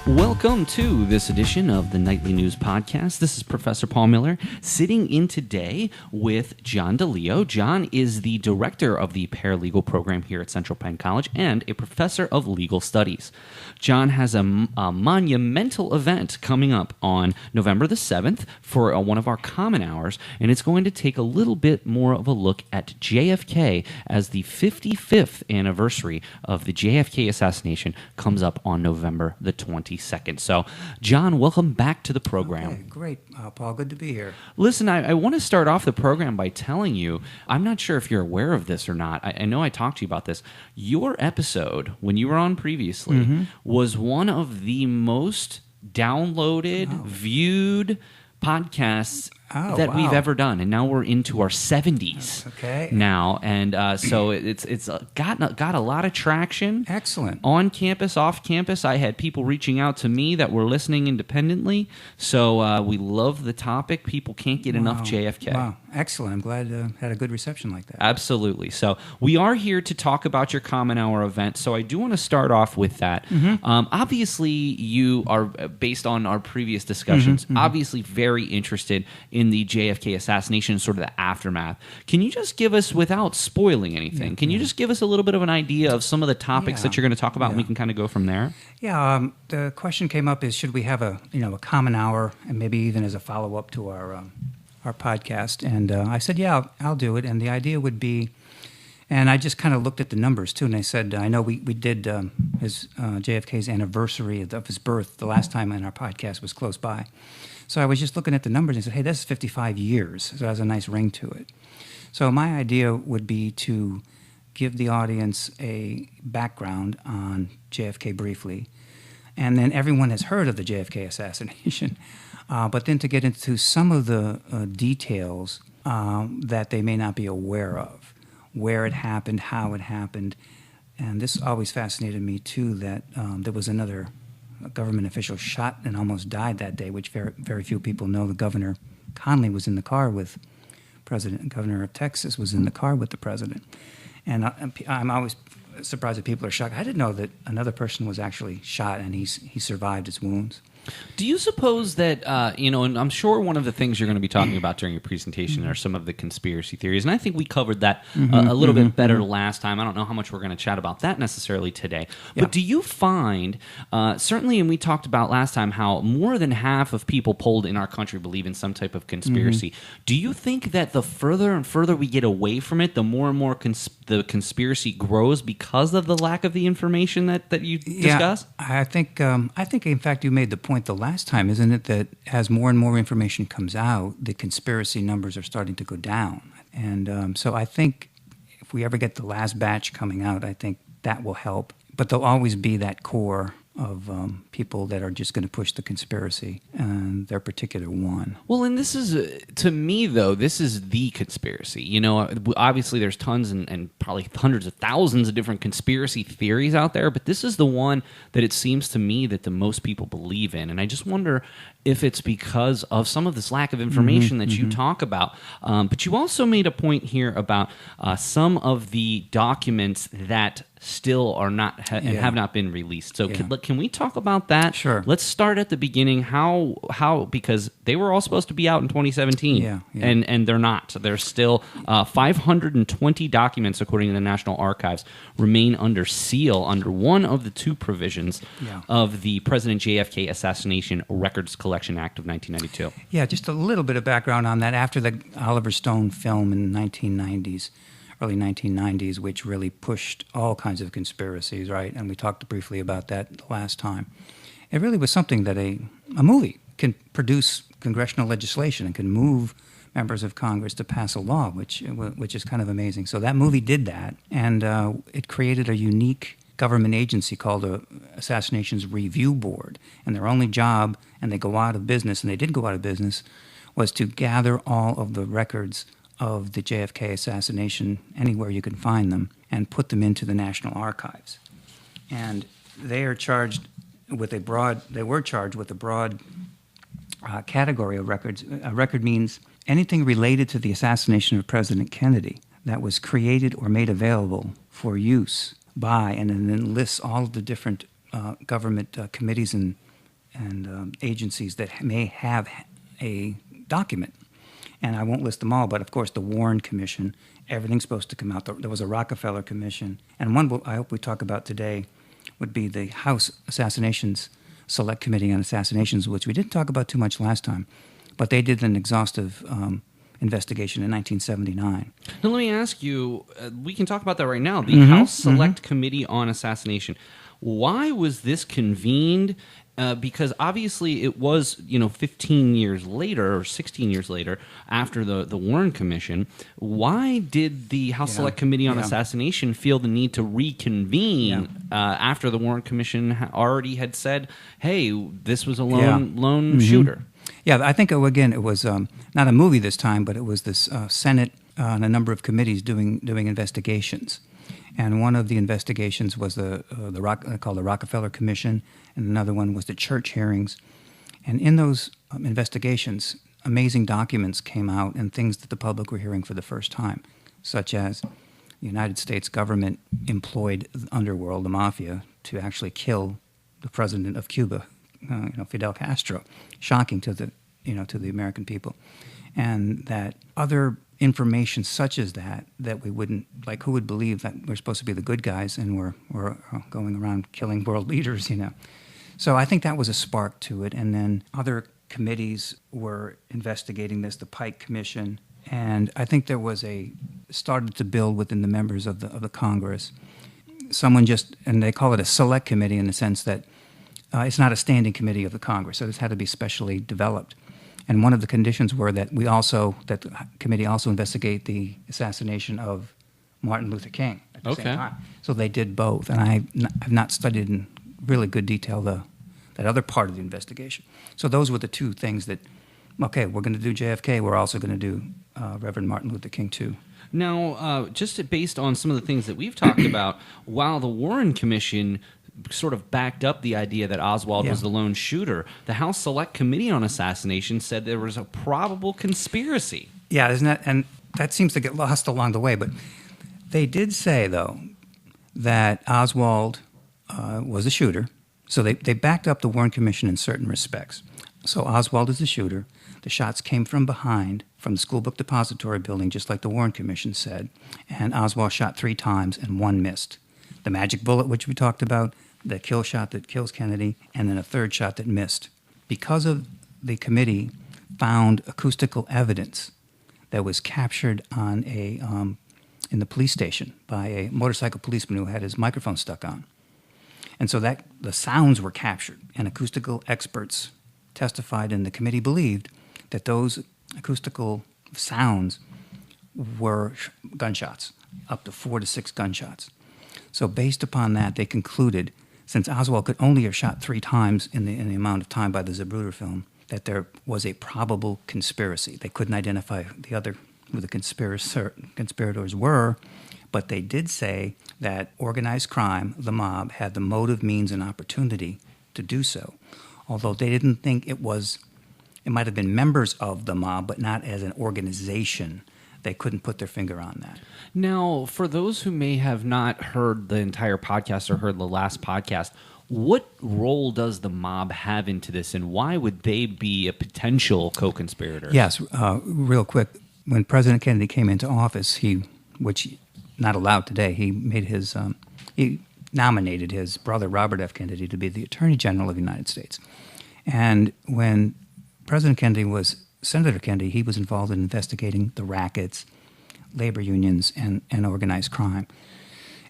Welcome to this edition of the Nightly News Podcast. This is Professor Paul Miller sitting in today with John DeLeo. John is the director of the Paralegal program here at Central Penn College and a professor of legal studies. John has a monumental event coming up on November the 7th for one of our common hours, and it's going to take a little bit more of a look at JFK as the 55th anniversary of the JFK assassination comes up on November the 22nd. So, John, welcome back to the program. Okay, great, Paul. Good to be here. Listen, I want to start off the program by telling you, I'm not sure if you're aware of this or not. I know I talked to you about this. Your episode, when you were on previously, was one of the most downloaded, viewed podcasts that we've ever done, and now we're into our 70s now, and so it's got a lot of traction. Excellent. On campus, off campus. I had people reaching out to me that were listening independently, so we love the topic. People can't get enough JFK. Wow, excellent. I'm glad had a good reception like that. Absolutely. So we are here to talk about your Common Hour event, so I do want to start off with that. Obviously, you are, based on our previous discussions, obviously very interested in the JFK assassination and sort of the aftermath. Can you just give us, without spoiling anything, can you just give us a little bit of an idea of some of the topics that you're going to talk about, and we can kind of go from there? Yeah, the question came up is, should we have a common hour, and maybe even as a follow-up to our podcast? And I said, yeah, I'll do it. And the idea would be, and I just kind of looked at the numbers too, and I said, I know we did his JFK's anniversary of his birth the last time in our podcast was close by. So I was just looking at the numbers and said, hey, this is 55 years, so it has a nice ring to it. So my idea would be to give the audience a background on JFK briefly, and then everyone has heard of the JFK assassination, but then to get into some of the details that they may not be aware of, where it happened, how it happened. And this always fascinated me, too, that there was another government official shot and almost died that day, which very few people know. The Governor Conley was in the car with President. Governor of Texas was in the car with the president. And I'm always surprised that people are shocked. I didn't know that another person was actually shot and he survived his wounds. Do you suppose that, and I'm sure one of the things you're going to be talking about during your presentation are some of the conspiracy theories, and I think we covered that a little bit better last time. I don't know how much we're going to chat about that necessarily today. But do you find, certainly, and we talked about last time, how more than half of people polled in our country believe in some type of conspiracy. Do you think that the further and further we get away from it, the more and more the conspiracy grows because of the lack of the information that you discuss? I think, in fact, you made the point the last time, isn't it, that as more and more information comes out, the conspiracy numbers are starting to go down. And so I think if we ever get the last batch coming out, I think that will help. But there'll always be that core of people that are just going to push the conspiracy and their particular one. Well, and this is, to me, though, this is the conspiracy. You know, obviously there's tons and probably hundreds of thousands of different conspiracy theories out there, but this is the one that it seems to me that the most people believe in. And I just wonder if it's because of some of this lack of information that you talk about. But you also made a point here about some of the documents that still are not and have not been released. So can we talk about that? Sure. Let's start at the beginning. How because they were all supposed to be out in 2017, and they're not. There's still 520 documents, according to the National Archives, remain under seal under one of the two provisions of the President JFK Assassination Records Collection Act of 1992. Yeah, just a little bit of background on that. After the Oliver Stone film in the early 1990s, which really pushed all kinds of conspiracies, right? And we talked briefly about that last time. It really was something that a movie can produce congressional legislation and can move members of Congress to pass a law, which is kind of amazing. So that movie did that, and it created a unique government agency called the Assassinations Review Board. And their only job, and they go out of business, and they did go out of business, was to gather all of the records of the JFK assassination anywhere you can find them and put them into the National Archives. And they are charged they were charged with a broad category of records. A record means anything related to the assassination of President Kennedy that was created or made available for use by, and then lists all of the different government committees and agencies that may have a document. And I won't list them all, but of course the Warren Commission, everything's supposed to come out. There was a Rockefeller Commission, and one I hope we talk about today would be the House Assassinations Select Committee on Assassinations, which we didn't talk about too much last time, but they did an exhaustive investigation in 1979. Now, let me ask you, we can talk about that right now, the House Select Committee on Assassination. Why was this convened? Because obviously it was, 15 years later or 16 years later after the Warren Commission. Why did the House Select Committee on Assassination feel the need to reconvene after the Warren Commission already had said, hey, this was a lone shooter? Yeah, I think, it was not a movie this time, but it was this Senate and a number of committees doing investigations. And one of the investigations was called the Rockefeller Commission, and another one was the church hearings. And in those investigations, amazing documents came out and things that the public were hearing for the first time, such as the United States government employed the underworld, the mafia, to actually kill the president of Cuba, Fidel Castro. Shocking to the American people. And that other information such as that we wouldn't, like, who would believe that we're supposed to be the good guys and we're going around killing world leaders, So I think that was a spark to it. And then other committees were investigating this, the Pike Commission, and I think there was started to build within the members of the Congress. Someone and they call it a select committee in the sense that it's not a standing committee of the Congress, so this had to be specially developed. And one of the conditions were that the committee also investigate the assassination of Martin Luther King at the same time. So they did both, and I've not studied in really good detail that other part of the investigation. So those were the two things that, we're going to do JFK, we're also going to do Reverend Martin Luther King too. Now, just based on some of the things that we've talked about, while the Warren Commission sort of backed up the idea that Oswald was the lone shooter, the House Select Committee on Assassination said there was a probable conspiracy. Yeah, isn't that? And that seems to get lost along the way. But they did say, though, that Oswald was a shooter. So they backed up the Warren Commission in certain respects. So Oswald is the shooter. The shots came from behind, from the school book depository building, just like the Warren Commission said. And Oswald shot 3 times and 1 missed. The magic bullet, which we talked about, the kill shot that kills Kennedy, and then a 3rd shot that missed. Because of the committee found acoustical evidence that was captured on in the police station by a motorcycle policeman who had his microphone stuck on. And so that the sounds were captured, and acoustical experts testified, and the committee believed that those acoustical sounds were gunshots, up to 4 to 6 gunshots. So based upon that, they concluded, since Oswald could only have shot 3 times in the amount of time by the Zapruder film, that there was a probable conspiracy. They couldn't identify who the conspirators were, but they did say that organized crime, the mob, had the motive, means, and opportunity to do so. Although they didn't think it might have been members of the mob, but not as an organization. They couldn't put their finger on that. Now, for those who may have not heard the entire podcast or heard the last podcast, what role does the mob have into this, and why would they be a potential co-conspirator? Yes, real quick. When President Kennedy came into office, which not allowed today, he nominated his brother Robert F. Kennedy to be the Attorney General of the United States. And when President Kennedy was Senator Kennedy, he was involved in investigating the rackets, labor unions, and organized crime.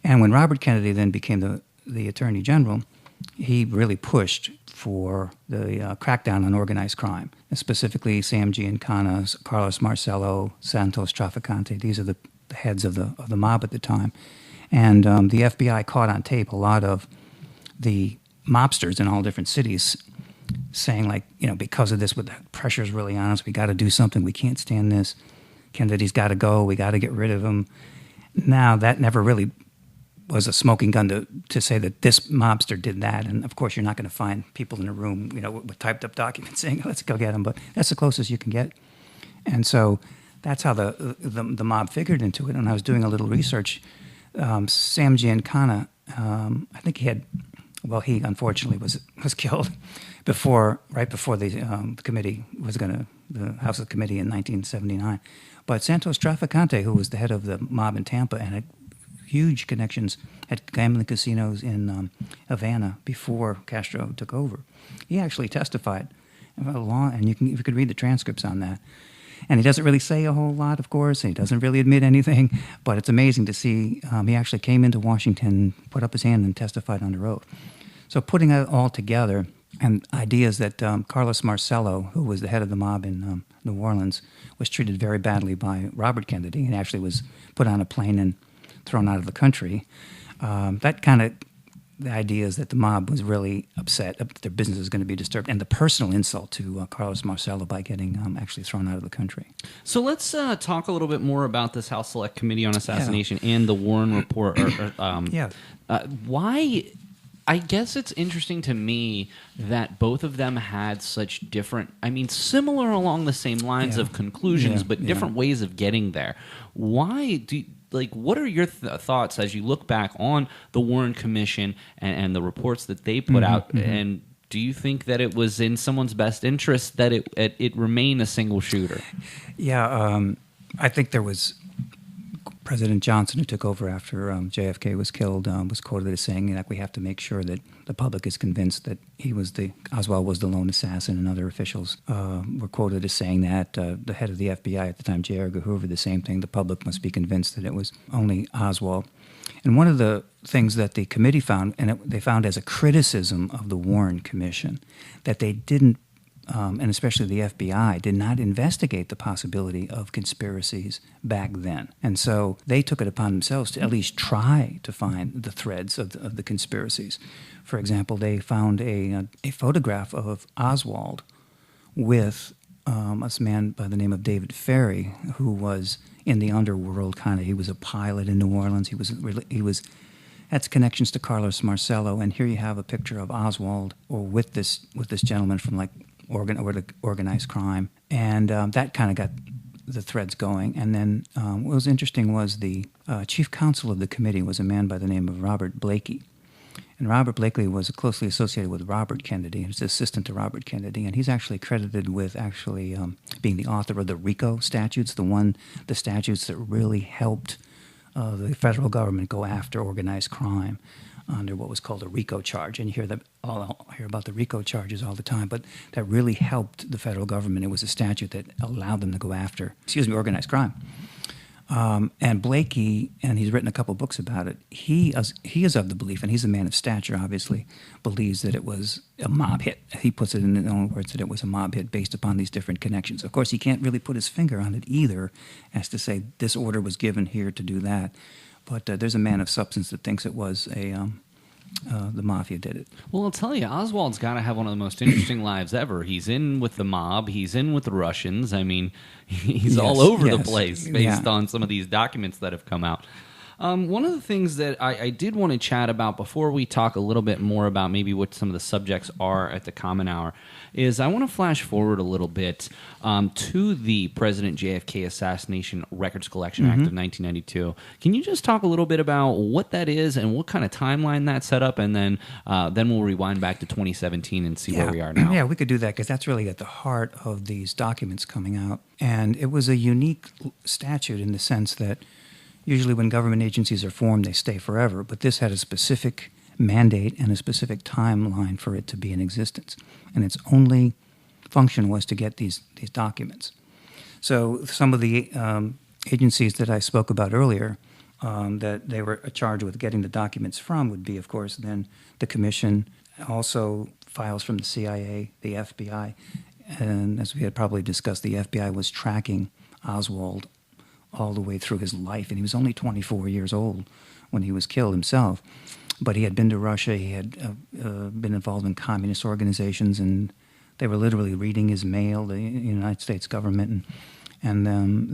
And when Robert Kennedy then became the Attorney General, he really pushed for the crackdown on organized crime, and specifically Sam Giancana, Carlos Marcello, Santos Trafficante. These are the heads of the mob at the time. And the FBI caught on tape a lot of the mobsters in all different cities saying, because of this, the pressure's really on us, we got to do something, we can't stand this, Kennedy's got to go, we got to get rid of him. Now, that never really was a smoking gun to say that this mobster did that. And of course, you're not going to find people in a room, with typed up documents saying, "Let's go get him." But that's the closest you can get. And so that's how the mob figured into it. And I was doing a little research. Sam Giancana, I think he unfortunately was killed right before the committee the House of Committee in 1979. But Santos Trafficante, who was the head of the mob in Tampa and had huge connections at gambling casinos in Havana before Castro took over, he actually testified and you could read the transcripts on that. And he doesn't really say a whole lot, of course, and he doesn't really admit anything, but it's amazing to see he actually came into Washington, put up his hand, and testified under oath. So putting it all together, and ideas that Carlos Marcello, who was the head of the mob in New Orleans, was treated very badly by Robert Kennedy and actually was put on a plane and thrown out of the country. That kind of the idea is that the mob was really upset that their business was going to be disturbed, and the personal insult to Carlos Marcello by getting actually thrown out of the country. So let's talk a little bit more about this House Select Committee on Assassination and the Warren Report. Why? I guess it's interesting to me that both of them had such different, similar along the same lines of conclusions, but different ways of getting there. Why what are your thoughts as you look back on the Warren Commission and the reports that they put out? And do you think that it was in someone's best interest that it remain a single shooter? Yeah, I think there was President Johnson, who took over after JFK was killed, was quoted as saying that we have to make sure that the public is convinced that Oswald was the lone assassin, and other officials were quoted as saying that. The head of the FBI at the time, J. Edgar Hoover, the same thing. The public must be convinced that it was only Oswald. And one of the things that the committee found, they found as a criticism of the Warren Commission, that they didn't, and especially the FBI, did not investigate the possibility of conspiracies back then. And so they took it upon themselves to at least try to find the threads of the conspiracies. For example, they found a photograph of Oswald with a man by the name of David Ferry, who was in the underworld kind of. He was a pilot in New Orleans. He was that's connections to Carlos Marcello. And here you have a picture of Oswald with this gentleman from organized crime, and that kind of got the threads going. And then what was interesting was the chief counsel of the committee was a man by the name of Robert Blakey. And Robert Blakey was closely associated with Robert Kennedy. He was assistant to Robert Kennedy, and he's actually credited with being the author of the RICO statutes, the statutes that really helped the federal government go after organized crime under what was called a RICO charge. And you hear about the RICO charges all the time, but that really helped the federal government. It was a statute that allowed them to go after, organized crime. And Blakey, and he's written a couple books about it, he is of the belief, and he's a man of stature, obviously, believes that it was a mob hit. He puts it in his own words that it was a mob hit based upon these different connections. Of course, he can't really put his finger on it either as to say this order was given here to do that. But there's a man of substance that thinks it was the mafia did it. Well, I'll tell you, Oswald's got to have one of the most interesting lives ever. He's in with the mob. He's in with the Russians. He's all over the place based on some of these documents that have come out. One of the things that I did want to chat about before we talk a little bit more about maybe what some of the subjects are at the Common Hour is I want to flash forward a little bit to the President JFK Assassination Records Collection Act of 1992. Can you just talk a little bit about what that is and what kind of timeline that set up, and then we'll rewind back to 2017 and see where we are now? Yeah, we could do that because that's really at the heart of these documents coming out. And it was a unique statute in the sense that usually when government agencies are formed, they stay forever, but this had a specific mandate and a specific timeline for it to be in existence. And its only function was to get these documents. So some of the agencies that I spoke about earlier that they were charged with getting the documents from would be, of course, then the Commission, also files from the CIA, the FBI. And as we had probably discussed, the FBI was tracking Oswald all the way through his life, and he was only 24 years old when he was killed himself. But he had been to Russia, he had been involved in communist organizations, and they were literally reading his mail, the United States government, and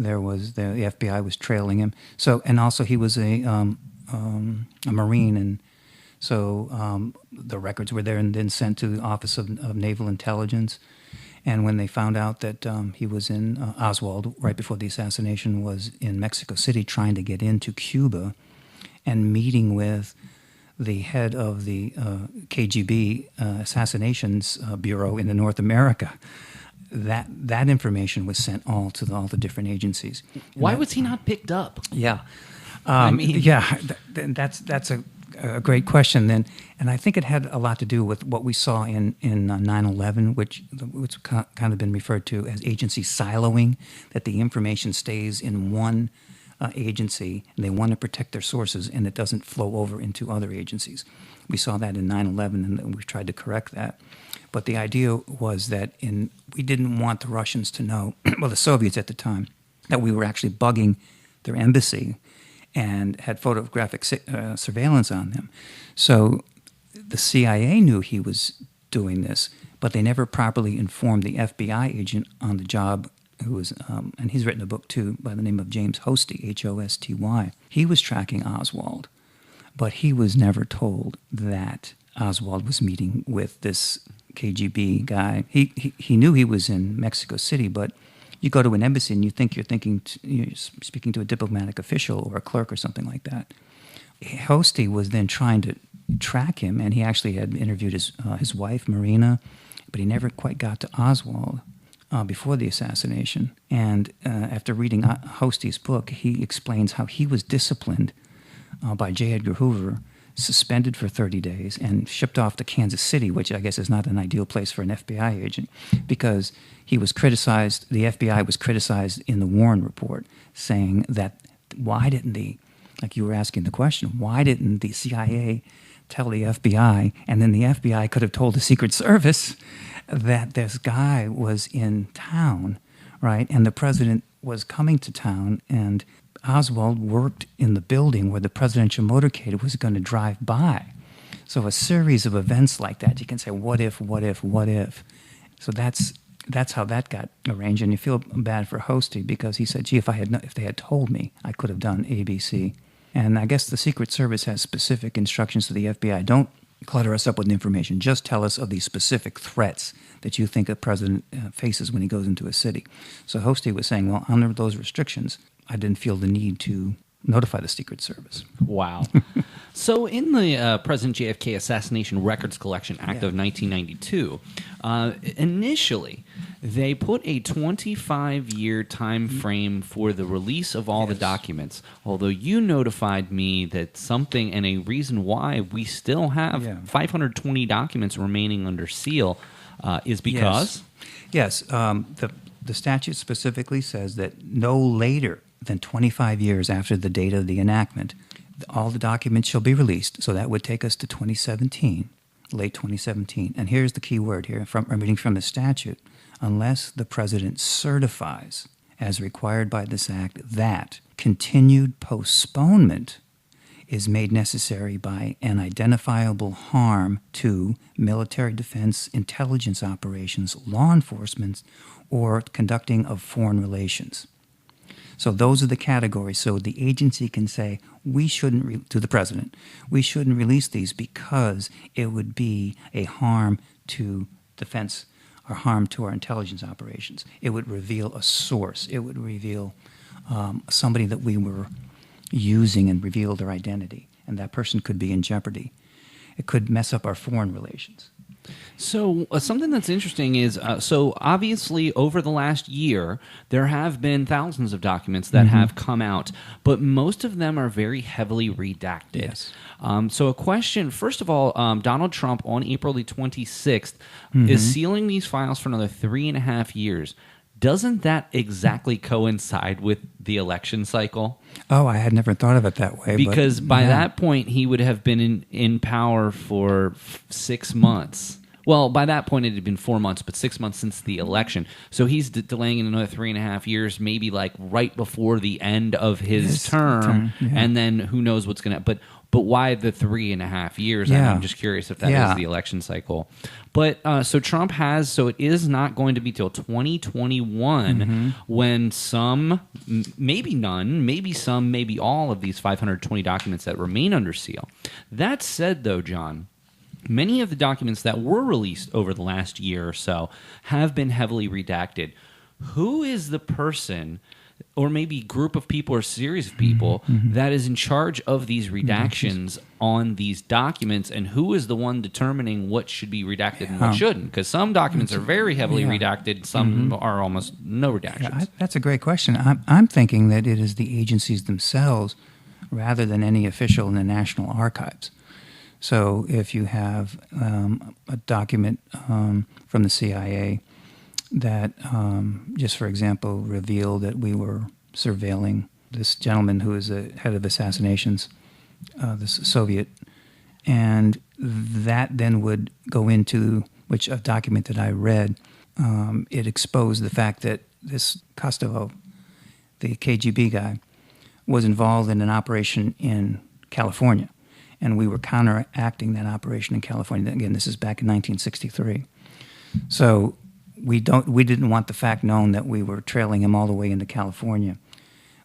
there was the FBI was trailing him. So, and also he was a Marine, and so the records were there and then sent to the Office of Naval Intelligence. And when they found out that he was in Oswald, right before the assassination, was in Mexico City trying to get into Cuba and meeting with the head of the KGB Assassinations Bureau in North America, that information was sent all to all the different agencies. Why was he not picked up? Yeah. I mean, That's a great question then, and I think it had a lot to do with what we saw in 9/11, which kind of been referred to as agency siloing, that the information stays in one agency, and they want to protect their sources, and it doesn't flow over into other agencies. We saw that in 9/11, and we've tried to correct that. But the idea was that we didn't want the Russians to know, well, the Soviets at the time, that we were actually bugging their embassy and had photographic surveillance on them. So the CIA knew he was doing this, but they never properly informed the FBI agent on the job, who was, and he's written a book too by the name of James Hosty, Hosty. He was tracking Oswald, but he was never told that Oswald was meeting with this KGB guy. He knew he was in Mexico City, but you go to an embassy and you think you're speaking to a diplomatic official or a clerk or something like that. Hosty was then trying to track him, and he actually had interviewed his wife, Marina, but he never quite got to Oswald before the assassination. And after reading Hosty's book, he explains how he was disciplined by J. Edgar Hoover, suspended for 30 days, and shipped off to Kansas City, which I guess is not an ideal place for an FBI agent, because he was criticized, the FBI was criticized in the Warren Report, saying that why didn't like you were asking the question, why didn't the CIA tell the FBI, and then the FBI could have told the Secret Service that this guy was in town, right, and the president was coming to town, and Oswald worked in the building where the presidential motorcade was going to drive by. So a series of events like that, you can say, what if, what if, what if? So that's how that got arranged. And you feel bad for Hosty, because he said, gee, if they had told me, I could have done A, B, C. And I guess the Secret Service has specific instructions to the FBI. Don't clutter us up with information. Just tell us of these specific threats that you think a president faces when he goes into a city. So Hosty was saying, well, under those restrictions, I didn't feel the need to notify the Secret Service. Wow. So in the President JFK Assassination Records Collection Act of 1992, initially they put a 25-year time frame for the release of all the documents, although you notified me that something and a reason why we still have 520 documents remaining under seal is because? Yes. The statute specifically says that no later than 25 years after the date of the enactment, all the documents shall be released. So that would take us to 2017, late 2017. And here's the key word here, I'm reading from the statute. Unless the president certifies, as required by this act, that continued postponement is made necessary by an identifiable harm to military defense, intelligence operations, law enforcement, or conducting of foreign relations. So those are the categories. So the agency can say, we shouldn't, to the president, we shouldn't release these because it would be a harm to defense or harm to our intelligence operations. It would reveal a source. It would reveal somebody that we were using and reveal their identity. And that person could be in jeopardy. It could mess up our foreign relations. So something that's interesting is, so obviously over the last year, there have been thousands of documents that have come out, but most of them are very heavily redacted. Yes. So a question, first of all, Donald Trump on April the 26th is sealing these files for another 3.5 years. Doesn't that exactly coincide with the election cycle? Oh, I had never thought of it that way. Because by that point, he would have been in power for 6 months. Well, by that point, it had been 4 months, but 6 months since the election. So he's delaying it another 3.5 years, maybe like right before the end of his term, and then who knows what's going to happen. But why the 3.5 years? Yeah. I'm just curious if that is the election cycle. But so Trump has, so it is not going to be till 2021 when some, maybe none, maybe some, maybe all of these 520 documents that remain under seal. That said, though, John, many of the documents that were released over the last year or so have been heavily redacted. Who is the person, or maybe group of people or series of people, that is in charge of these redactions on these documents, and who is the one determining what should be redacted and what shouldn't? Because some documents are very heavily redacted, some are almost no redactions. Yeah, that's a great question. I'm thinking that it is the agencies themselves rather than any official in the National Archives. So if you have a document from the CIA that, just for example, revealed that we were surveilling this gentleman who is the head of assassinations, this Soviet, and that then would go into, which a document that I read, it exposed the fact that this Kostovo, the KGB guy, was involved in an operation in California. And we were counteracting that operation in California. Again, this is back in 1963. So we didn't want the fact known that we were trailing him all the way into California.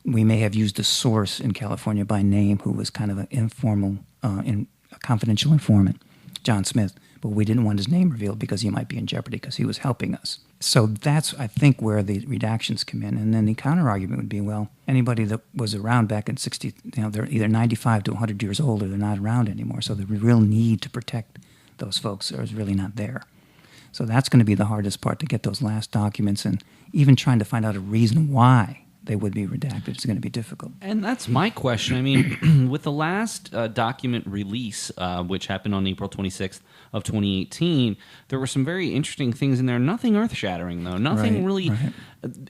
We may have used a source in California by name who was kind of an informal, a confidential informant, John Smith, but we didn't want his name revealed because he might be in jeopardy because he was helping us. So that's, I think, where the redactions come in. And then the counter-argument would be, well, anybody that was around back in 60, they're either 95 to 100 years old or they're not around anymore. So the real need to protect those folks is really not there. So that's going to be the hardest part, to get those last documents, and even trying to find out a reason why they would be redacted is going to be difficult. And that's my question. I mean, with the last document release, which happened on April 26th of 2018, there were some very interesting things in there. Nothing earth-shattering, though. Nothing really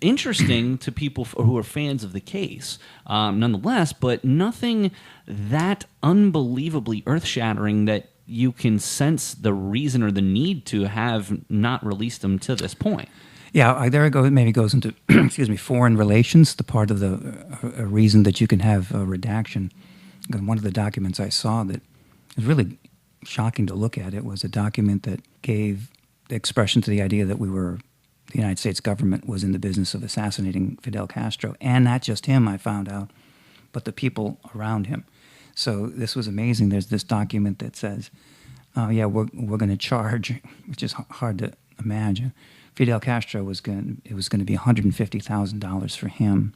interesting to people who are fans of the case, nonetheless, but nothing that unbelievably earth-shattering that you can sense the reason or the need to have not released them to this point. Yeah, there it goes. It maybe goes into foreign relations, the part of the reason that you can have a redaction. One of the documents I saw that was really shocking to look at, it was a document that gave expression to the idea that the United States government was in the business of assassinating Fidel Castro, and not just him, I found out, but the people around him. So this was amazing. There's this document that says, we're going to charge, which is hard to imagine. Fidel Castro was going to be $150,000 for him.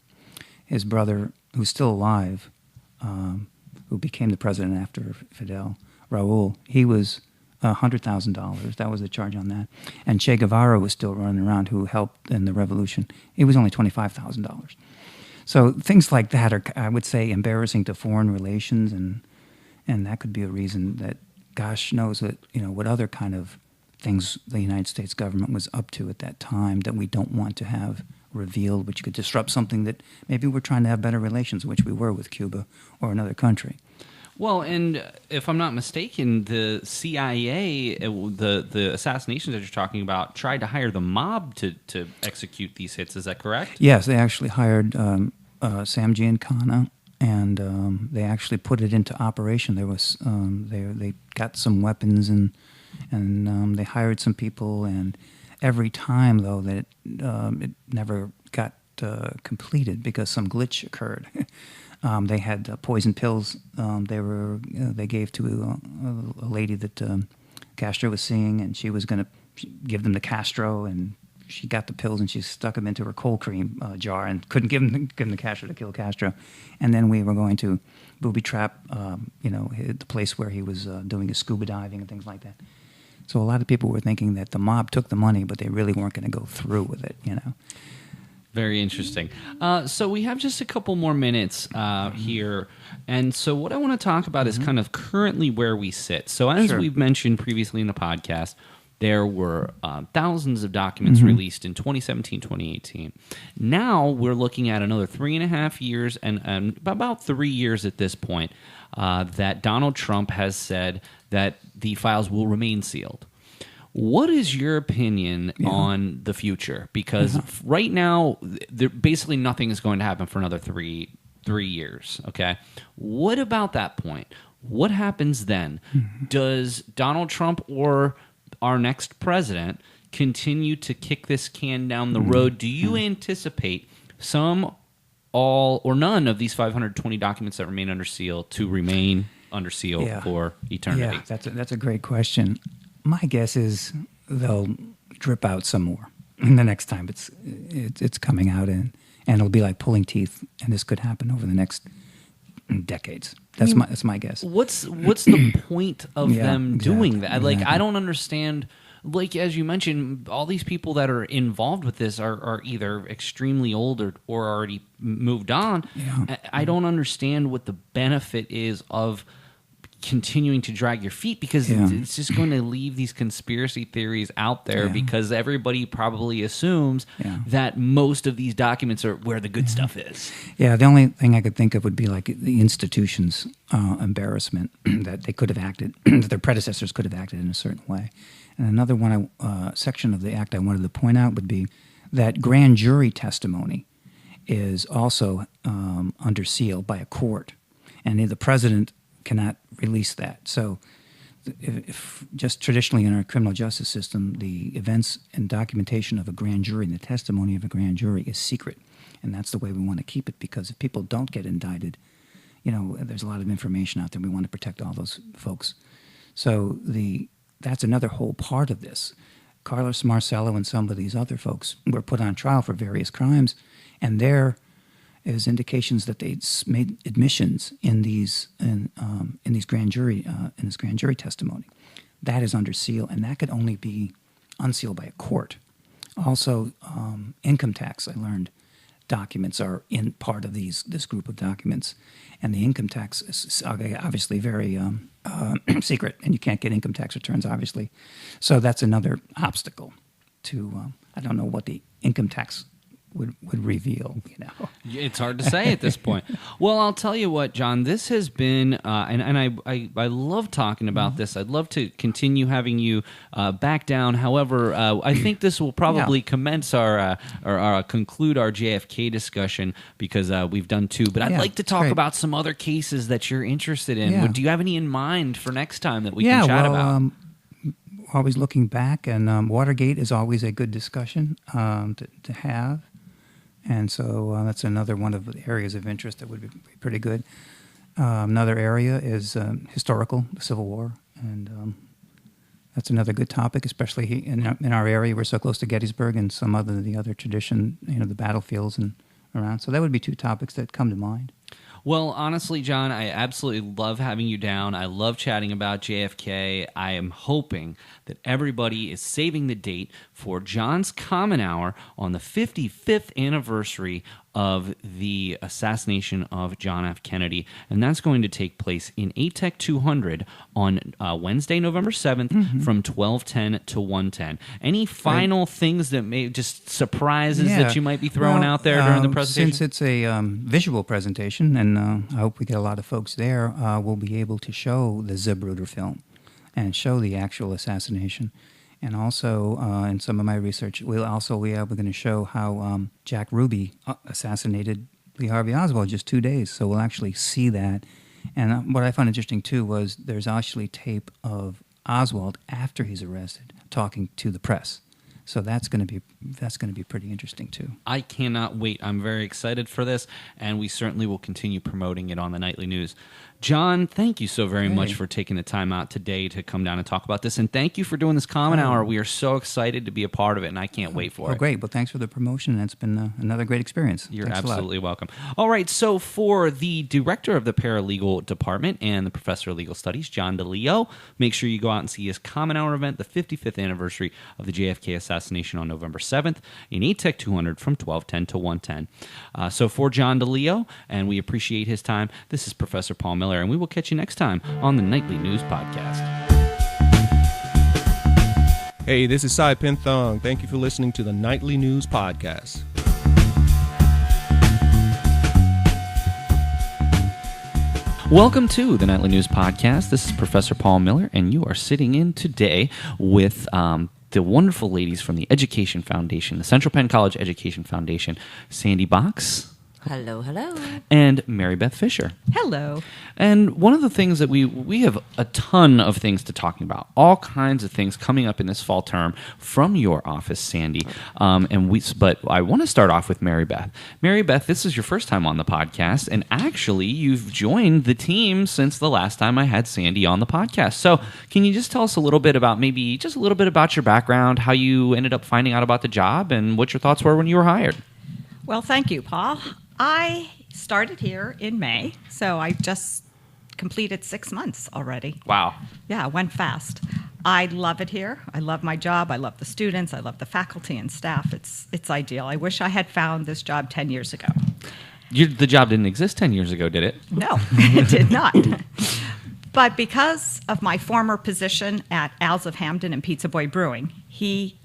His brother, who's still alive, who became the president after Fidel, Raul, he was $100,000. That was the charge on that. And Che Guevara was still running around, who helped in the revolution. It was only $25,000. So things like that are, I would say, embarrassing to foreign relations, and that could be a reason that, gosh knows what other kind of things the United States government was up to at that time that we don't want to have revealed, which could disrupt something that maybe we're trying to have better relations, which we were with Cuba or another country. Well, and if I'm not mistaken, the CIA, the assassinations that you're talking about, tried to hire the mob to execute these hits. Is that correct? Yes, they actually hired Sam Giancana, and they actually put it into operation. There was they got some weapons and they hired some people, and every time though that it never got completed because some glitch occurred. They had poison pills they gave to a lady that Castro was seeing, and she was going to give them to Castro, and she got the pills and she stuck them into her cold cream jar and couldn't give them to Castro to kill Castro. And then we were going to booby trap, the place where he was doing his scuba diving and things like that. So a lot of people were thinking that the mob took the money, but they really weren't going to go through with it, Very interesting. So we have just a couple more minutes here. And so what I want to talk about is kind of currently where we sit. So as we've mentioned previously in the podcast, there were thousands of documents released in 2017, 2018. Now we're looking at another 3.5 years and about 3 years at this point that Donald Trump has said that the files will remain sealed. What is your opinion on the future? Because right now, basically nothing is going to happen for another three years, okay? What about that point? What happens then? Does Donald Trump or our next president continue to kick this can down the road? Do you anticipate some, all, or none of these 520 documents that remain under seal to remain under seal for eternity? Yeah, that's a great question. My guess is they'll drip out some more the next time it's coming out, and it'll be like pulling teeth, and this could happen over the next decades. That's my guess. What's the point of them doing that? Like, I don't understand. Like, as you mentioned, all these people that are involved with this are either extremely old or already moved on. Yeah. I don't understand what the benefit is of continuing to drag your feet, because it's just going to leave these conspiracy theories out there, because everybody probably assumes that most of these documents are where the good stuff is. Yeah, the only thing I could think of would be like the institution's embarrassment that they could have acted, that their predecessors could have acted in a certain way. And another section of the act I wanted to point out would be that grand jury testimony is also under seal by a court, and the president cannot release that. So if just traditionally in our criminal justice system, the events and documentation of a grand jury and the testimony of a grand jury is secret. And that's the way we want to keep it, because if people don't get indicted, there's a lot of information out there. We want to protect all those folks. So that's another whole part of this. Carlos Marcello and some of these other folks were put on trial for various crimes, and there is indications that they made admissions in these grand jury in this grand jury testimony. That is under seal, and that could only be unsealed by a court. Also, income tax, I learned, documents are in part of this group of documents, and the income tax is obviously very secret, and you can't get income tax returns, obviously. So that's another obstacle to. I don't know what the income tax would reveal, It's hard to say at this point. Well, I'll tell you what, John, this has been, and I love talking about this. I'd love to continue having you back down. However, I think this will probably commence or conclude our JFK discussion, because we've done two. But I'd like to talk about some other cases that you're interested in. Yeah. Do you have any in mind for next time that we can chat about? Always looking back, and Watergate is always a good discussion to have. And so that's another one of the areas of interest that would be pretty good. Another area is historical, the Civil War, and that's another good topic, especially in our area. We're so close to Gettysburg and some of the other tradition, the battlefields and around. So that would be two topics that come to mind. Well, honestly, John, I absolutely love having you down. I love chatting about JFK. I am hoping that everybody is saving the date for John's Common Hour on the 55th anniversary of the assassination of John F. Kennedy. And that's going to take place in ATEC 200 on Wednesday, November 7th from 12:10 to 1:10. Any final things that may just surprises that you might be throwing out there during the presentation? Since it's a visual presentation, and I hope we get a lot of folks there, we'll be able to show the Zapruder film and show the actual assassination. And also, in some of my research, we're going to show how Jack Ruby assassinated Lee Harvey Oswald just 2 days. So we'll actually see that. And what I found interesting too was there's actually tape of Oswald after he's arrested talking to the press. So that's going to be pretty interesting too. I cannot wait. I'm very excited for this, and we certainly will continue promoting it on the Nightly News. John, thank you so very much for taking the time out today to come down and talk about this, and thank you for doing this Common Hour. We are so excited to be a part of it, and I can't wait for it. Great. Well, thanks for the promotion, and it's been another great experience. You're absolutely welcome. All right, so for the director of the Paralegal Department and the professor of legal studies, John DeLeo, make sure you go out and see his Common Hour event, the 55th anniversary of the JFK assassination on November 7th in ATEC 200 from 12:10 to 1:10. So for John DeLeo, and we appreciate his time, this is Professor Paul Miller, and we will catch you next time on the Nightly News Podcast. Hey, this is Sai Pinthong. Thank you for listening to the Nightly News Podcast. Welcome to the Nightly News Podcast. This is Professor Paul Miller, and you are sitting in today with the wonderful ladies from the Education Foundation, the Central Penn College Education Foundation, Sandy Box. Hello, hello. And MaryBeth Fisher. Hello. And one of the things that we have a ton of things to talk about, all kinds of things coming up in this fall term from your office, Sandy. But I want to start off with MaryBeth. MaryBeth, this is your first time on the podcast, and actually you've joined the team since the last time I had Sandy on the podcast. So can you just tell us a little bit about your background, how you ended up finding out about the job, and what your thoughts were when you were hired? Well, thank you, Paul. I started here in May, so I just completed 6 months already. Wow. Yeah, it went fast. I love it here. I love my job. I love the students. I love the faculty and staff. It's ideal. I wish I had found this job 10 years ago. The job didn't exist 10 years ago, did it? No, it did not. But because of my former position at Al's of Hamden and Pizza Boy Brewing,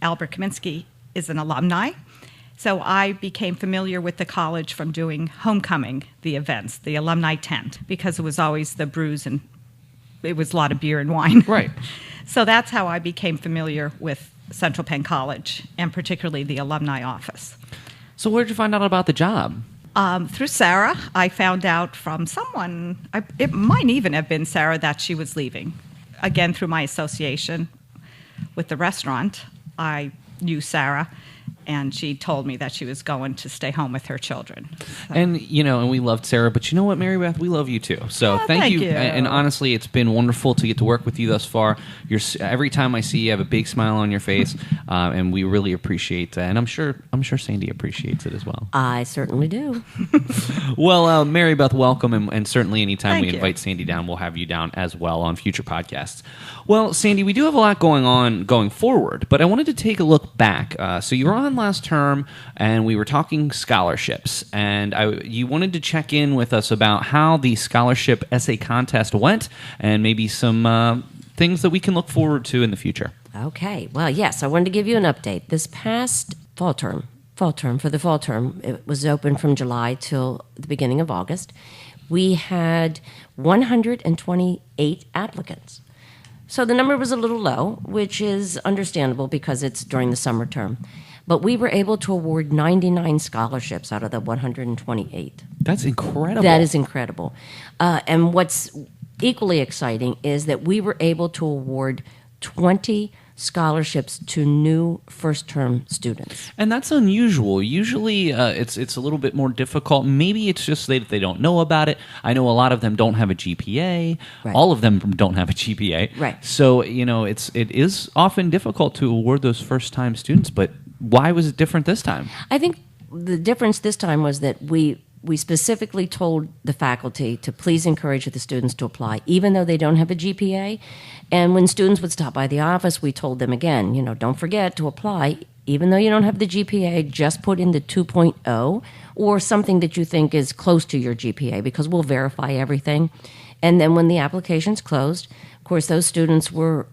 Albert Kaminsky, is an alumni. So I became familiar with the college from doing homecoming, the events, the alumni tent, because it was always the brews and it was a lot of beer and wine. Right. So that's how I became familiar with Central Penn College, and particularly the alumni office. So where did you find out about the job? Through Sarah. I found out from someone, it might even have been Sarah, that she was leaving. Again, through my association with the restaurant, I knew Sarah, and she told me that she was going to stay home with her children. So. And we loved Sarah, but you know what, MaryBeth, we love you too. So thank you. And honestly, it's been wonderful to get to work with you thus far. Every time I see you, have a big smile on your face, and we really appreciate that. And I'm sure Sandy appreciates it as well. I certainly do. Well, MaryBeth, welcome, and certainly anytime Thank we you. invite Sandy down, we'll have you down as well on future podcasts. Well, Sandy, we do have a lot going on going forward, but I wanted to take a look back. So you were on last term, and we were talking scholarships, and you wanted to check in with us about how the scholarship essay contest went, and maybe some things that we can look forward to in the future. Okay. Well, yes, I wanted to give you an update. This past fall term, it was open from July till the beginning of August. We had 128 applicants. So the number was a little low, which is understandable because it's during the summer term. But we were able to award 99 scholarships out of the 128. That's incredible. That is incredible. And what's equally exciting is that we were able to award 20 scholarships to new first-term students. And that's unusual. Usually it's a little bit more difficult. Maybe it's just that they don't know about it. I know a lot of them don't have a GPA. Right. All of them don't have a GPA. Right. So, it is often difficult to award those first-time students, but why was it different this time? I think the difference this time was that we specifically told the faculty to please encourage the students to apply, even though they don't have a GPA. And when students would stop by the office, we told them again, don't forget to apply. Even though you don't have the GPA, just put in the 2.0 or something that you think is close to your GPA, because we'll verify everything. And then when the applications closed, of course, those students were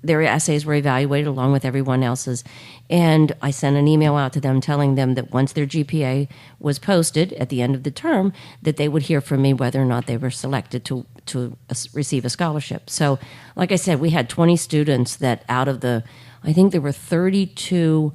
their essays were evaluated along with everyone else's. And I sent an email out to them telling them that once their GPA was posted at the end of the term, that they would hear from me whether or not they were selected to receive a scholarship. So, like I said, we had 20 students that out of I think there were 32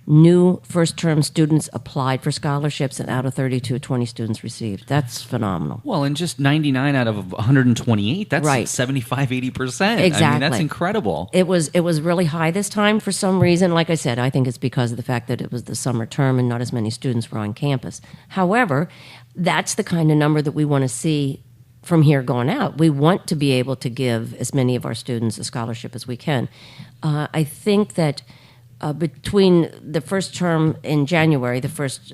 new first-term students applied for scholarships, and out of 32, 20 students received. That's phenomenal. Well, and just 99 out of 128, that's right. 75, 80%. Exactly. I mean, that's incredible. It was really high this time for some reason. Like I said, I think it's because of the fact that it was the summer term and not as many students were on campus. However, that's the kind of number that we want to see from here going out. We want to be able to give as many of our students a scholarship as we can. I think that between the first term in January, the first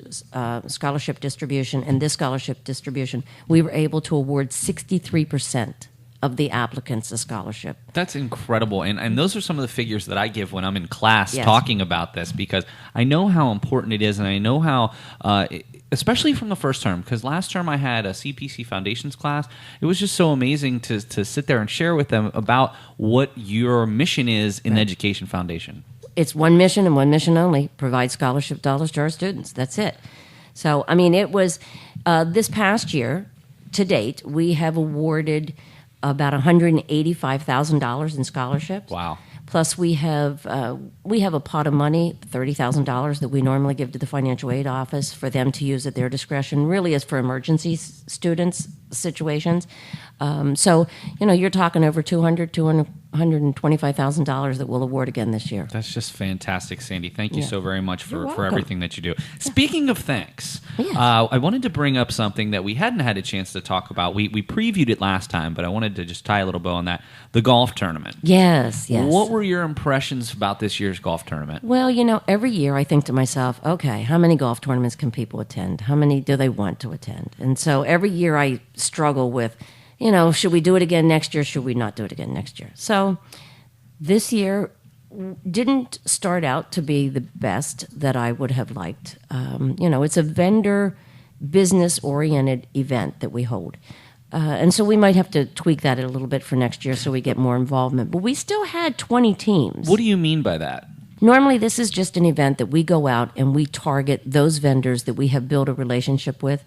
scholarship distribution, and this scholarship distribution, we were able to award 63% of the applicants a scholarship. That's incredible. And those are some of the figures that I give when I'm in class Yes. talking about this, because I know how important it is, and I know how, especially from the first term, because last term I had a CPC Foundations class. It was just so amazing to sit there and share with them about what your mission is in the Education Foundation. It's one mission and one mission only: provide scholarship dollars to our students. That's it. So, I mean, it was this past year, to date, we have awarded about $185,000 in scholarships. Wow. Plus, we have a pot of money, $30,000, that we normally give to the financial aid office for them to use at their discretion. Really, is for emergency students situations. So, you're talking over $125,000 that we'll award again this year. That's just fantastic, Sandy. Thank you Yeah. so very much You're for welcome. everything that you do. Speaking of thanks, Yes. I wanted to bring up something that we hadn't had a chance to talk about. We previewed it last time, but I wanted to just tie a little bow on that. The golf tournament. Yes. What were your impressions about this year's golf tournament? Well, every year I think to myself, okay, how many golf tournaments can people attend? How many do they want to attend? And so every year I struggle with, should we do it again next year? Should we not do it again next year? So this year didn't start out to be the best that I would have liked. It's a vendor business-oriented event that we hold. And so we might have to tweak that a little bit for next year so we get more involvement. But we still had 20 teams. What do you mean by that? Normally, this is just an event that we go out and we target those vendors that we have built a relationship with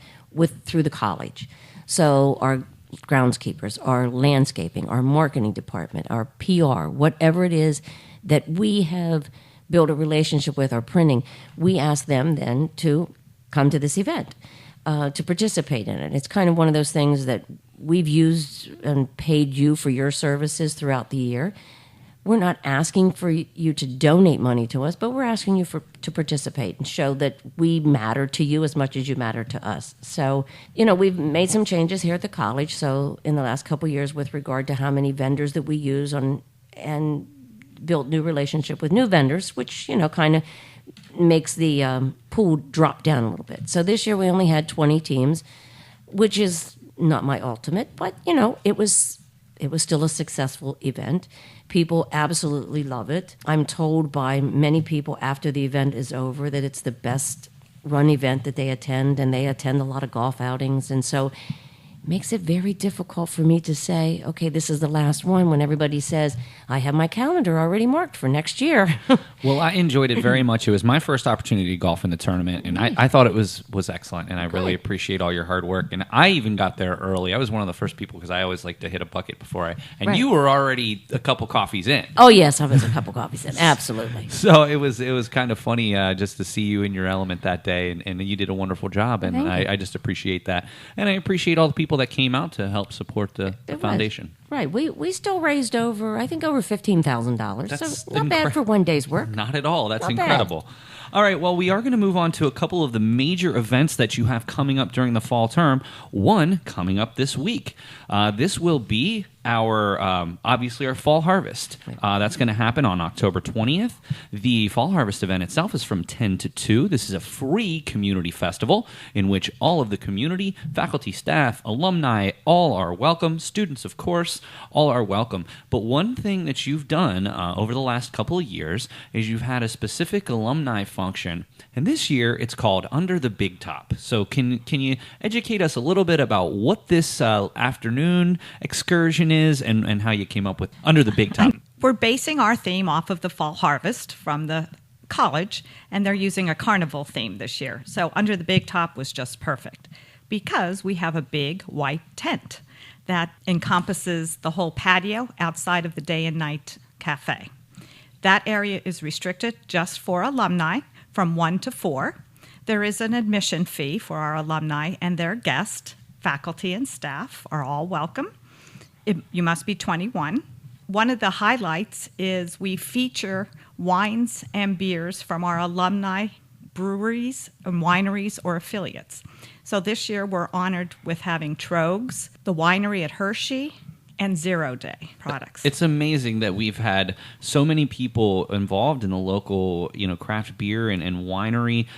through the college. So our groundskeepers, our landscaping, our marketing department, our PR, whatever it is that we have built a relationship with, our printing, we ask them then to come to this event, to participate in it. It's kind of one of those things that we've used and paid you for your services throughout the year. We're not asking for you to donate money to us, but we're asking you to participate and show that we matter to you as much as you matter to us. So, we've made some changes here at the college. So in the last couple of years with regard to how many vendors that we use and built new relationship with new vendors, which, kind of makes the pool drop down a little bit. So this year we only had 20 teams, which is not my ultimate, but, it was still a successful event. People absolutely love it. I'm told by many people after the event is over that it's the best run event that they attend, and they attend a lot of golf outings. And so it makes it very difficult for me to say, okay, this is the last one, when everybody says, I have my calendar already marked for next year. Well, I enjoyed it very much. It was my first opportunity to golf in the tournament, and I thought it was excellent, and I really appreciate all your hard work. And I even got there early. I was one of the first people because I always like to hit a bucket before and Right. you were already a couple coffees in. Oh, yes, I was a couple coffees in. Absolutely. So it was kind of funny just to see you in your element that day, and you did a wonderful job, and Thank you. I just appreciate that. And I appreciate all the people that came out to help support the It was. foundation. Right. We still raised over $15,000. That's So not bad for one day's work. Not at all. That's Not bad. incredible. All right, well, we are going to move on to a couple of the major events that you have coming up during the fall term. One coming up this week. This will be our obviously our fall harvest. That's going to happen on October 20th. The fall harvest event itself is from 10 to 2. This is a free community festival in which all of the community, faculty, staff, alumni, all are welcome. Students, of course, all are welcome. But one thing that you've done over the last couple of years is you've had a specific alumni function, and this year it's called Under the Big Top. So can you educate us a little bit about what this afternoon excursion is and how you came up with Under the Big Top? We're basing our theme off of the fall harvest from the college, and they're using a carnival theme this year. So Under the Big Top was just perfect because we have a big white tent that encompasses the whole patio outside of the day and night cafe. That area is restricted just for alumni from 1 to 4. There is an admission fee for our alumni and their guests. Faculty and staff are all welcome. You must be 21. One of the highlights is we feature wines and beers from our alumni breweries and wineries or affiliates. So this year we're honored with having Trogs, the winery at Hershey, and Zero Day products. It's amazing that we've had so many people involved in the local, craft beer and winery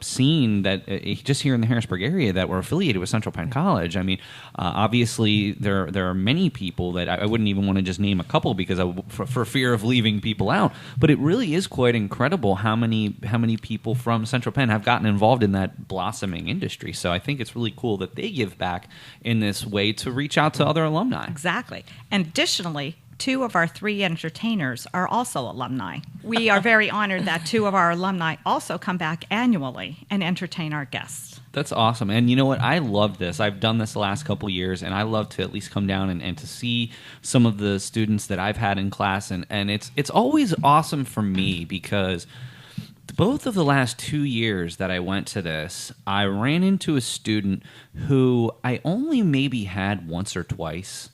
scene that just here in the Harrisburg area that were affiliated with Central Penn College. I mean, obviously there are many people that I wouldn't even want to just name a couple because for fear of leaving people out. But it really is quite incredible how many people from Central Penn have gotten involved in that blossoming industry. So I think it's really cool that they give back in this way to reach out to other alumni. Exactly. And additionally, 2 of our 3 entertainers are also alumni. We are very honored that 2 of our alumni also come back annually and entertain our guests. That's awesome. And you know what? I love this. I've done this the last couple of years, and I love to at least come down and to see some of the students that I've had in class. And it's always awesome for me because both of the last 2 years that I went to this, I ran into a student who I only maybe had once or twice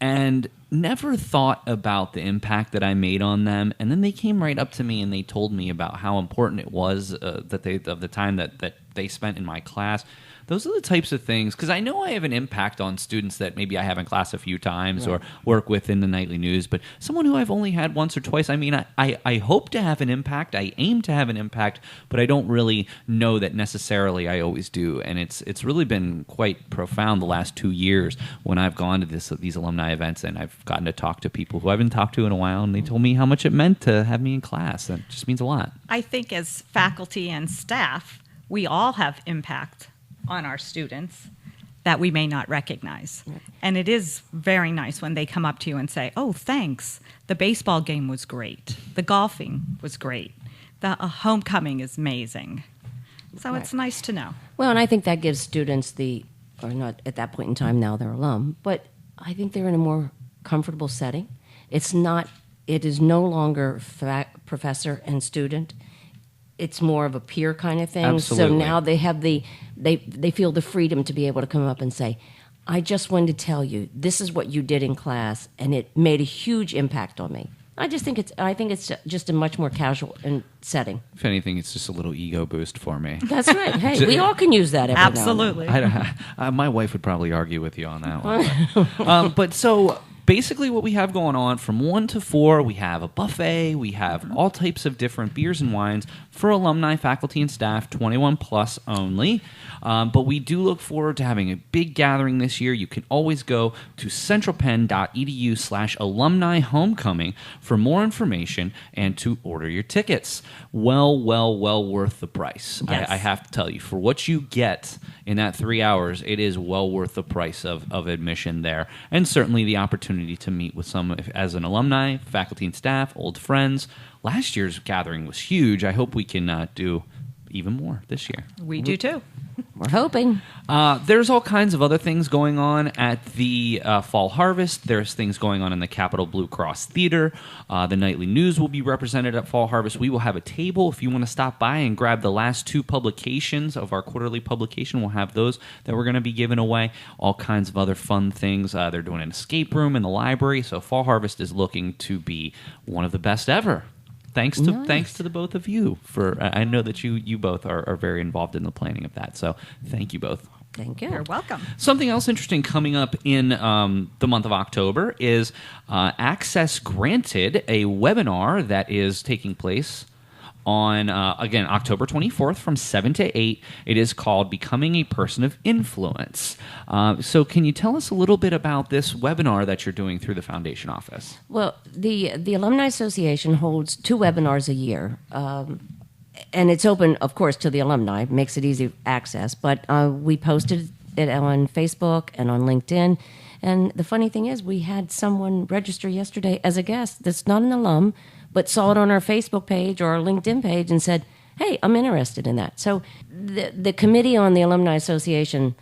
and never thought about the impact that I made on them. And then they came right up to me and they told me about how important it was of the time that they spent in my class. Those are the types of things, because I know I have an impact on students that maybe I have in class a few times or work with in the nightly news, but someone who I've only had once or twice, I mean, I hope to have an impact, I aim to have an impact, but I don't really know that necessarily I always do, and it's really been quite profound the last 2 years when I've gone to these alumni events and I've gotten to talk to people who I haven't talked to in a while, and they told me how much it meant to have me in class. That just means a lot. I think as faculty and staff, we all have impact on our students that we may not recognize. And it is very nice when they come up to you and say, oh, thanks. The baseball game was great. The golfing was great. The homecoming is amazing. So it's nice to know. Well, and I think that gives students or not at that point in time now they're alum, but I think they're in a more comfortable setting. It is no longer professor and student. It's more of a peer kind of thing. Absolutely. So now they have they feel the freedom to be able to come up and say, I just wanted to tell you, this is what you did in class, and it made a huge impact on me. I think it's just a much more casual setting. If anything, it's just a little ego boost for me. That's right. Hey, we all can use that every Absolutely. now and I my wife would probably argue with you on that one. But so basically what we have going on from 1 to 4, we have a buffet, we have all types of different beers and wines for alumni, faculty, and staff, 21 plus only. But we do look forward to having a big gathering this year. You can always go to centralpenn.edu/alumni homecoming for more information and to order your tickets. Well worth the price. Yes. I have to tell you, for what you get in that 3 hours, it is well worth the price of admission there. And certainly the opportunity to meet with some as an alumni, faculty and staff, old friends. Last year's gathering was huge. I hope we can do even more this year. We do too. We're hoping. There's all kinds of other things going on at the Fall Harvest. There's things going on in the Capitol Blue Cross Theater. The Nightly News will be represented at Fall Harvest. We will have a table if you want to stop by and grab the last 2 publications of our quarterly publication. We'll have those that we're going to be giving away. All kinds of other fun things. They're doing an escape room in the library. So Fall Harvest is looking to be one of the best ever. Thanks to the both of you for. I know that you both are very involved in the planning of that. So thank you both. Thank you. You're welcome. Something else interesting coming up in the month of October is Access Granted, a webinar that is taking place on, again, October 24th from 7 to 8. It is called Becoming a Person of Influence. So can you tell us a little bit about this webinar that you're doing through the Foundation Office? Well, the Alumni Association holds 2 webinars a year. And it's open, of course, to the alumni. Makes it easy access. But we posted it on Facebook and on LinkedIn. And the funny thing is, we had someone register yesterday as a guest that's not an alum, but saw it on our Facebook page or our LinkedIn page and said, hey, I'm interested in that. So the committee on the Alumni Association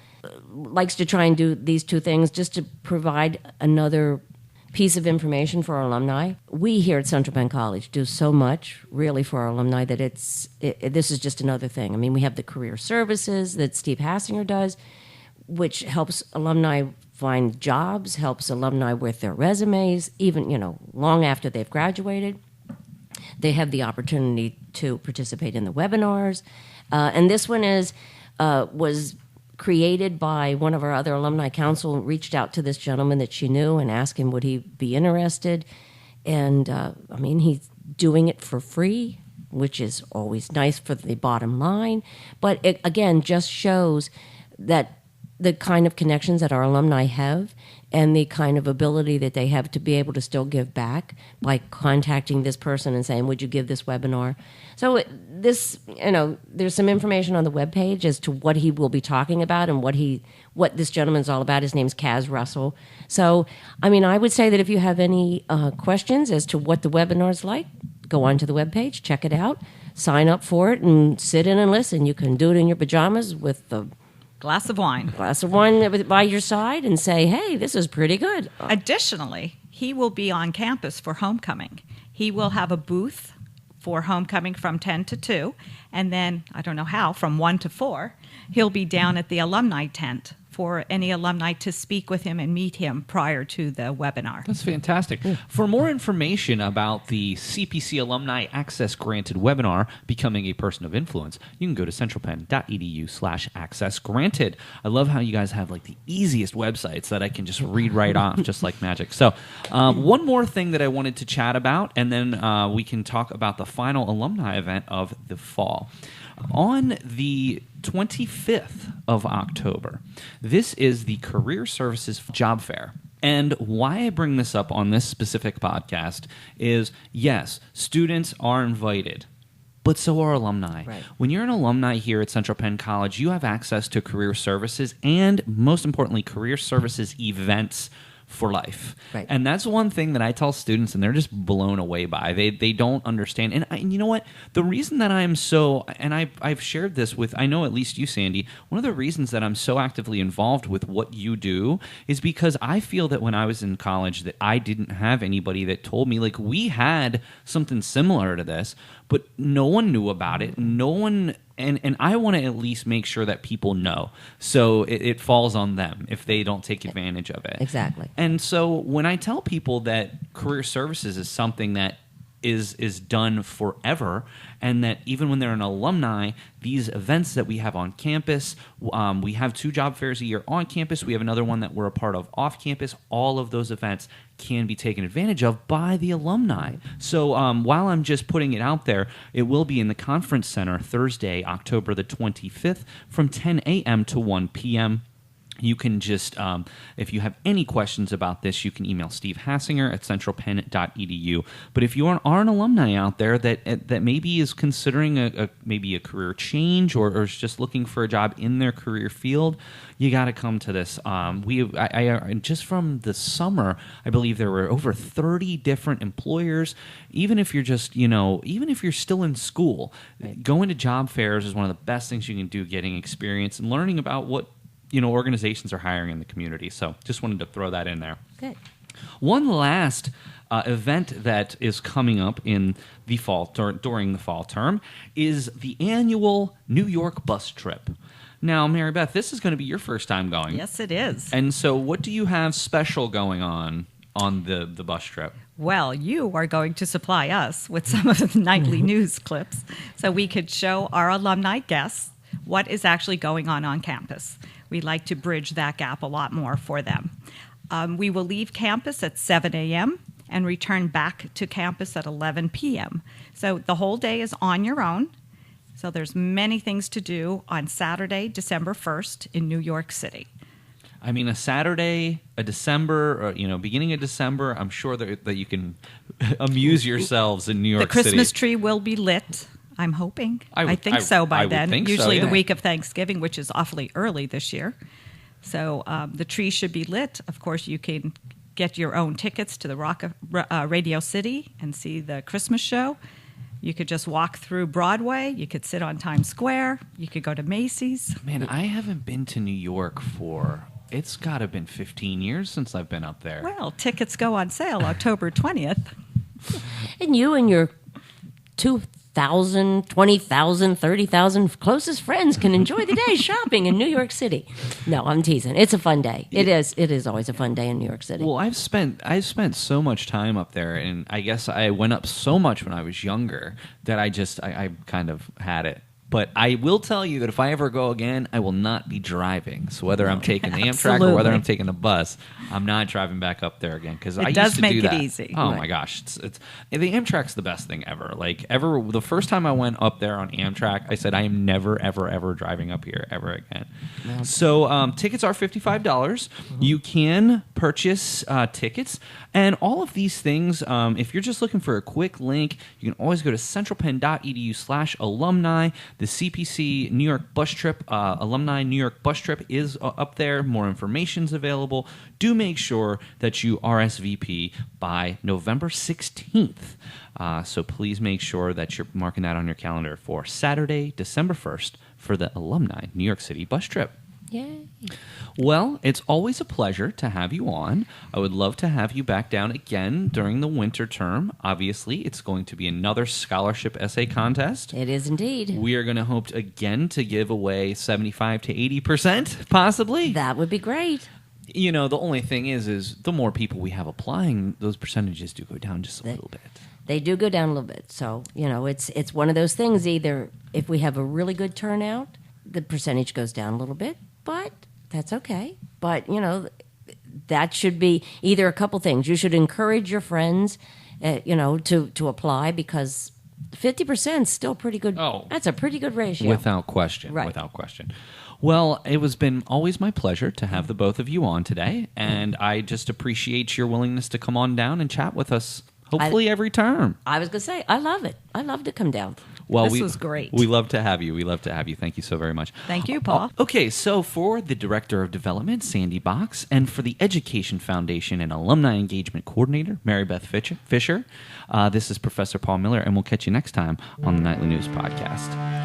likes to try and do these 2 things just to provide another piece of information for our alumni. We here at Central Penn College do so much, really, for our alumni that this is just another thing. I mean, we have the career services that Steve Hassinger does, which helps alumni find jobs, helps alumni with their resumes, even, long after they've graduated. They have the opportunity to participate in the webinars. And this one was created by one of our other alumni council, reached out to this gentleman that she knew and asked him would he be interested. And, he's doing it for free, which is always nice for the bottom line. But it, again, just shows that the kind of connections that our alumni have and the kind of ability that they have to be able to still give back by contacting this person and saying, would you give this webinar? So this, there's some information on the webpage as to what he will be talking about and what this gentleman's all about. His name's Kaz Russell. So, I would say that if you have any questions as to what the webinar's like, go onto the webpage, check it out, sign up for it, and sit in and listen. You can do it in your pajamas with the glass of wine by your side and say, hey, this is pretty good. Additionally, he will be on campus for homecoming. He will have a booth for homecoming from 10 to 2, and then, I don't know how, from 1 to 4, he'll be down at the alumni tent for any alumni to speak with him and meet him prior to the webinar. That's fantastic. For more information about the CPC Alumni Access Granted webinar, Becoming a Person of Influence, you can go to centralpenn.edu/access granted. I love how you guys have like the easiest websites that I can just read right off just like magic. So one more thing that I wanted to chat about, and then we can talk about the final alumni event of the fall. On the 25th of October, this is the Career Services Job Fair. And why I bring this up on this specific podcast is, yes, students are invited, but so are alumni. Right. When you're an alumni here at Central Penn College, you have access to career services and, most importantly, career services events for life. Right. And that's one thing that I tell students, and they're just blown away by. They don't understand. And you know what? The reason that I'm so, and I've shared this with, I know at least you, Sandy, one of the reasons that I'm so actively involved with what you do is because I feel that when I was in college that I didn't have anybody that told me, like, we had something similar to this, but no one knew about it. No one... And I want to at least make sure that people know. So it falls on them if they don't take advantage of it. Exactly. And so when I tell people that career services is something that is done forever, and that even when they're an alumni, these events that we have on campus, we have 2 job fairs a year on campus. We have another one that we're a part of off campus. All of those events can be taken advantage of by the alumni. So while I'm just putting it out there, it will be in the Conference Center Thursday, October the 25th from 10 a.m. to 1 p.m. You can just, if you have any questions about this, you can email Steve Hassinger at centralpenn.edu. But if you are an alumni out there that maybe is considering maybe a career change or is just looking for a job in their career field, you got to come to this. Just from the summer, I believe there were over 30 different employers. Even if you're just, even if you're still in school, going to job fairs is one of the best things you can do, getting experience and learning about what organizations are hiring in the community. So just wanted to throw that in there. Good. One last event that is coming up in the fall, during the fall term, is the annual New York bus trip. Now, MaryBeth, this is going to be your first time going. Yes, it is. And so what do you have special going on the bus trip? Well, you are going to supply us with some of the nightly news clips so we could show our alumni guests what is actually going on campus. We like to bridge that gap a lot more for them. We will leave campus at 7 a.m. and return back to campus at 11 p.m. So the whole day is on your own. So there's many things to do on Saturday, December 1st in New York City. I mean, a Saturday, a December, or, beginning of December, I'm sure that you can amuse yourselves in New York City. The Christmas tree will be lit. I'm hoping. I think so by then. Usually the week of Thanksgiving, which is awfully early this year. So the tree should be lit. Of course, you can get your own tickets to the Radio City and see the Christmas show. You could just walk through Broadway. You could sit on Times Square. You could go to Macy's. Man, I haven't been to New York it's got to have been 15 years since I've been up there. Well, tickets go on sale October 20th. And you and your 2,000, 20,000, 30,000 closest friends can enjoy the day shopping in New York City. No, I'm teasing. It's a fun day. It is. It is always a fun day in New York City. Well, I've spent so much time up there, and I guess I went up so much when I was younger that I kind of had it. But I will tell you that if I ever go again, I will not be driving. So whether I'm taking the Amtrak or whether I'm taking the bus, I'm not driving back up there again because I used to do that. It easy. Oh my gosh, it's the Amtrak's the best thing ever. Like the first time I went up there on Amtrak, I said I am never ever driving up here ever again. No. So tickets are $55. Mm-hmm. You can purchase tickets and all of these things. If you're just looking for a quick link, you can always go to centralpenn.edu/alumni. The CPC New York bus trip, alumni New York bus trip is up there. More information's available. Do make sure that you RSVP by November 16th. So please make sure that you're marking that on your calendar for Saturday, December 1st for the alumni New York City bus trip. Yay. Well, it's always a pleasure to have you on. I would love to have you back down again during the winter term. Obviously, it's going to be another scholarship essay contest. It is indeed. We are going to hope again to give away 75 to 80%, possibly. That would be great. You know, the only thing is the more people we have applying, those percentages do go down just a little bit. They do go down a little bit. So, it's one of those things. Either if we have a really good turnout, the percentage goes down a little bit. But that's okay. But, that should be either a couple things. You should encourage your friends, to apply because 50% is still pretty good. Oh. That's a pretty good ratio. Without question. Right. Without question. Well, it has been always my pleasure to have the both of you on today. And I just appreciate your willingness to come on down and chat with us, hopefully every term. I was going to say, I love it. I love to come down. Well, this was great. We love to have you. We love to have you. Thank you so very much. Thank you, Paul. Okay, so for the Director of Development, Sandy Box, and for the Education Foundation and Alumni Engagement Coordinator, MaryBeth Fisher, this is Professor Paul Miller, and we'll catch you next time on the Nightly News Podcast.